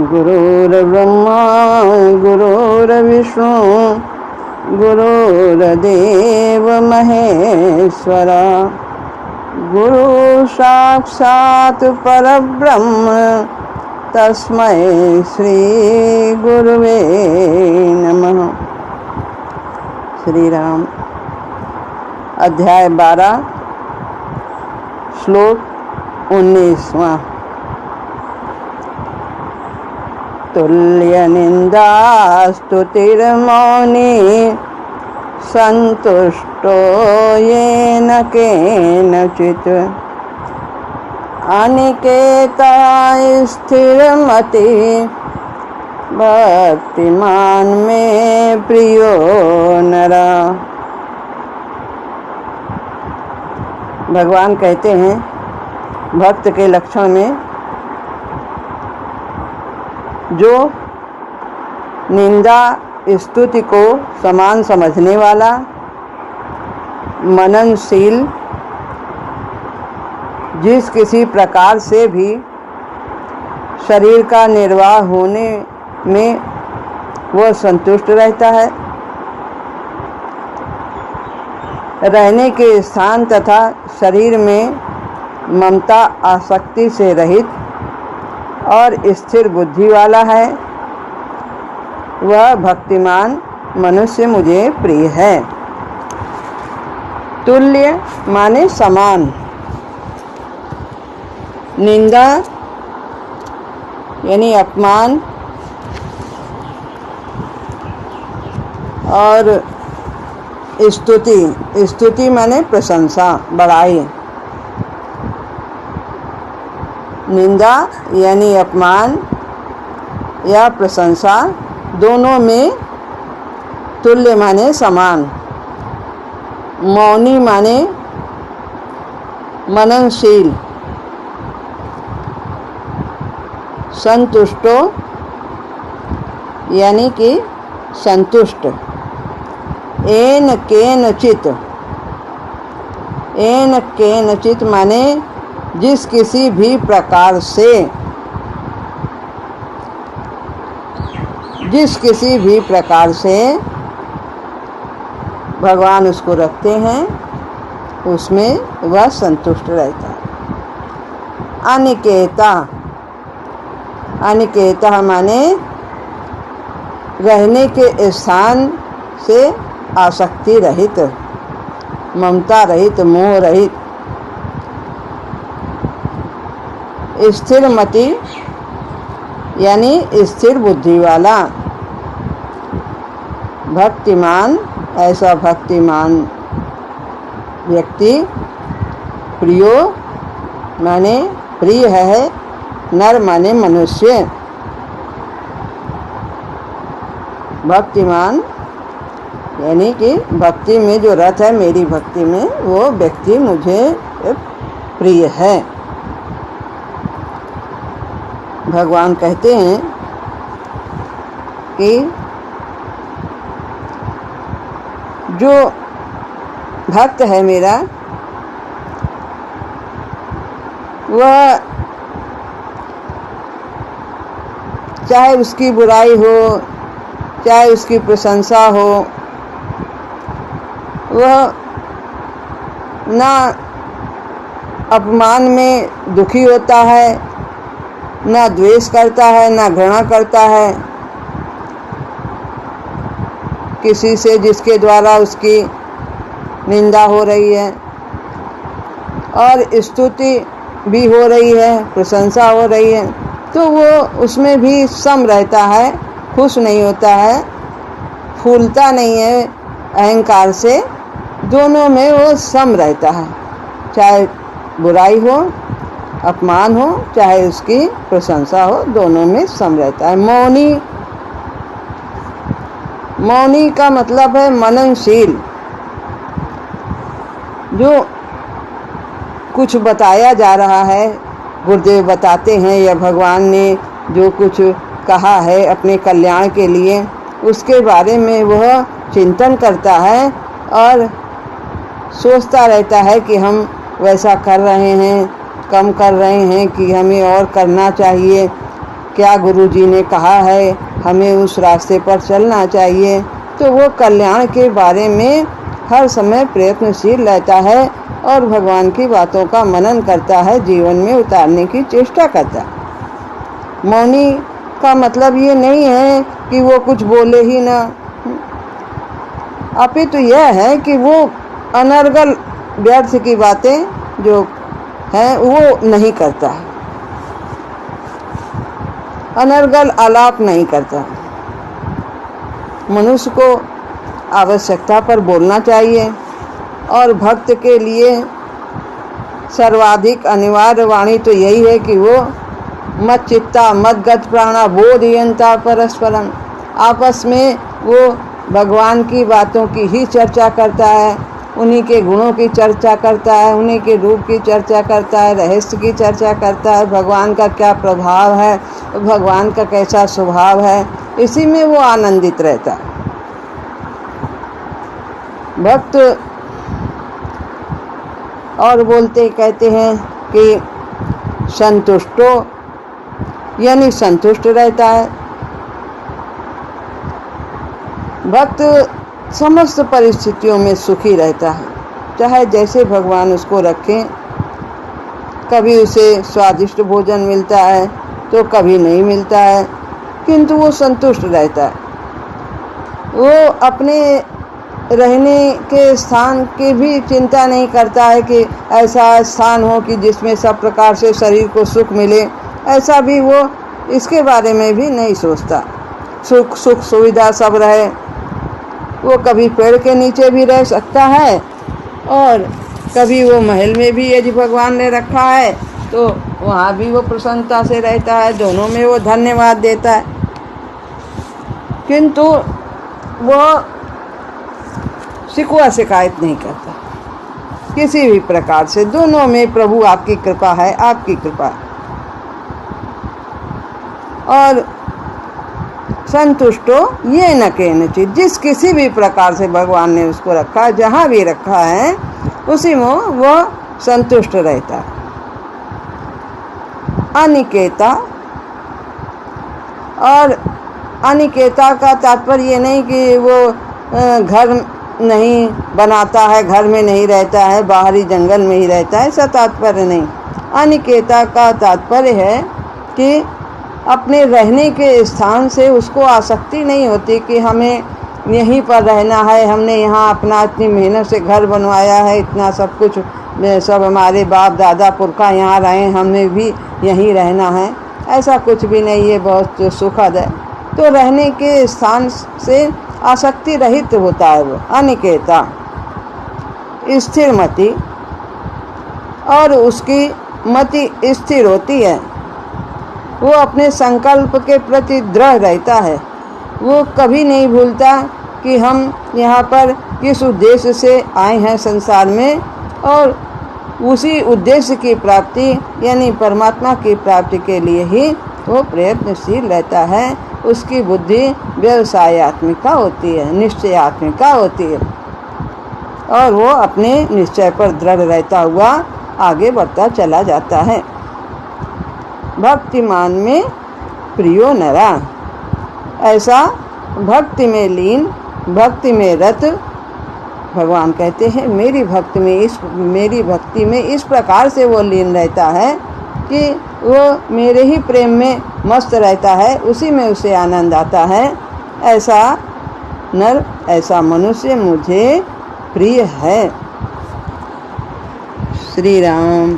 गुरुर्ब्रह्मा गुरुर्विष्णु गुरुर्देव महेश्वरा गुरु साक्षात् परब्रह्म तस्मै श्री गुरुवे नमः। श्री राम। अध्याय 12 श्लोक 19वां। तुल्य निंदा स्तुतिर्मौनी संतुष्टो येन केनचित् अनिकेता स्थिरमति भक्तिमान में प्रियो नरा। भगवान कहते हैं भक्त के लक्षण में जो निंदा स्तुति को समान समझने वाला, मननशील, जिस किसी प्रकार से भी शरीर का निर्वाह होने में वह संतुष्ट रहता है, रहने के स्थान तथा शरीर में ममता आसक्ति से रहित और स्थिर बुद्धि वाला है, वह भक्तिमान मनुष्य मुझे प्रिय है। तुल्य माने समान, निंदा यानी अपमान और स्तुति माने प्रशंसा, बड़ाई। निंदा यानी अपमान या प्रशंसा दोनों में तुल्य माने समान। मौनी माने मननशील। संतुष्टो यानी कि संतुष्ट। एन केनचित माने जिस किसी भी प्रकार से भगवान उसको रखते हैं, उसमें वह संतुष्ट रहता है। अनिकेता माने रहने के स्थान से आसक्ति रहित, ममता रहित, मोह रहित। स्थिर मति यानी स्थिर बुद्धि वाला। भक्तिमान, ऐसा भक्तिमान व्यक्ति प्रियो माने प्रिय है, नर माने मनुष्य। भक्तिमान यानी कि भक्ति में जो रत है, मेरी भक्ति में, वो व्यक्ति मुझे प्रिय है। भगवान कहते हैं कि जो भक्त है मेरा, वह चाहे उसकी बुराई हो, चाहे उसकी प्रशंसा हो, वह ना अपमान में दुखी होता है, ना द्वेष करता है, ना घृणा करता है किसी से जिसके द्वारा उसकी निंदा हो रही है, और स्तुति भी हो रही है, प्रशंसा हो रही है, तो वो उसमें भी सम रहता है, खुश नहीं होता है, फूलता नहीं है अहंकार से। दोनों में वो सम रहता है, चाहे बुराई हो, अपमान हो, चाहे उसकी प्रशंसा हो, दोनों में सम रहता है। मौनी का मतलब है मननशील। जो कुछ बताया जा रहा है, गुरुदेव बताते हैं या भगवान ने जो कुछ कहा है अपने कल्याण के लिए, उसके बारे में वह चिंतन करता है और सोचता रहता है कि हम वैसा कर रहे हैं, कम कर रहे हैं कि हमें और करना चाहिए, क्या गुरु जी ने कहा है, हमें उस रास्ते पर चलना चाहिए। तो वो कल्याण के बारे में हर समय प्रयत्नशील रहता है और भगवान की बातों का मनन करता है, जीवन में उतारने की चेष्टा करता है। मौनी का मतलब ये नहीं है कि वो कुछ बोले ही ना, अपितु यह है कि वो अनर्गल व्यर्थ की बातें जो हैं वो नहीं करता है, अनर्गल आलाप नहीं करता। मनुष्य को आवश्यकता पर बोलना चाहिए और भक्त के लिए सर्वाधिक अनिवार्य वाणी तो यही है कि वो मत चित्ता मत गत प्राणा बोधयंता परस्परम, आपस में वो भगवान की बातों की ही चर्चा करता है, उन्हीं के गुणों की चर्चा करता है, उन्हीं के रूप की चर्चा करता है, रहस्य की चर्चा करता है, भगवान का क्या प्रभाव है, भगवान का कैसा स्वभाव है, इसी में वो आनंदित रहता है। भक्त और बोलते कहते हैं कि संतुष्टो यानी संतुष्ट रहता है। भक्त समस्त परिस्थितियों में सुखी रहता है, चाहे जैसे भगवान उसको रखें। कभी उसे स्वादिष्ट भोजन मिलता है तो कभी नहीं मिलता है, किंतु वो संतुष्ट रहता है। वो अपने रहने के स्थान की भी चिंता नहीं करता है कि ऐसा स्थान हो कि जिसमें सब प्रकार से शरीर को सुख मिले, ऐसा भी वो इसके बारे में भी नहीं सोचता। सुख सुविधा सब रहे, वो कभी पेड़ के नीचे भी रह सकता है और कभी वो महल में भी यदि भगवान ने रखा है तो वहाँ भी वो प्रसन्नता से रहता है, दोनों में वो धन्यवाद देता है। किंतु वो शिकवा शिकायत नहीं करता किसी भी प्रकार से, दोनों में प्रभु आपकी कृपा है, आपकी कृपा। और संतुष्टो ये न कहना चाहिए, जिस किसी भी प्रकार से भगवान ने उसको रखा, जहाँ भी रखा है उसी में वो संतुष्ट रहता है। अनिकेता, और अनिकेता का तात्पर्य ये नहीं कि वो घर नहीं बनाता है, घर में नहीं रहता है, बाहरी जंगल में ही रहता है, ऐसा तात्पर्य नहीं। अनिकेता का तात्पर्य है कि अपने रहने के स्थान से उसको आसक्ति नहीं होती कि हमें यहीं पर रहना है, हमने यहाँ अपना इतनी मेहनत से घर बनवाया है, इतना सब कुछ, सब हमारे बाप दादा पुरखा यहाँ रहे, हमें भी यहीं रहना है, ऐसा कुछ भी नहीं है, बहुत सुखद है। तो रहने के स्थान से आसक्ति रहित होता है वो अनिकेता। स्थिर मति, और उसकी मति स्थिर होती है, वो अपने संकल्प के प्रति दृढ़ रहता है। वो कभी नहीं भूलता कि हम यहाँ पर किस उद्देश्य से आए हैं संसार में, और उसी उद्देश्य की प्राप्ति यानी परमात्मा की प्राप्ति के लिए ही वो प्रयत्नशील रहता है। उसकी बुद्धि व्यवसायत्मिका होती है, निश्चयात्मिका होती है, और वो अपने निश्चय पर दृढ़ रहता हुआ आगे बढ़ता चला जाता है। भक्तिमान में प्रियो नरा, ऐसा भक्ति में लीन, भक्ति में रत भगवान कहते हैं मेरी भक्ति में इस प्रकार से वो लीन रहता है कि वो मेरे ही प्रेम में मस्त रहता है, उसी में उसे आनंद आता है। ऐसा नर, ऐसा मनुष्य मुझे प्रिय है। श्री राम।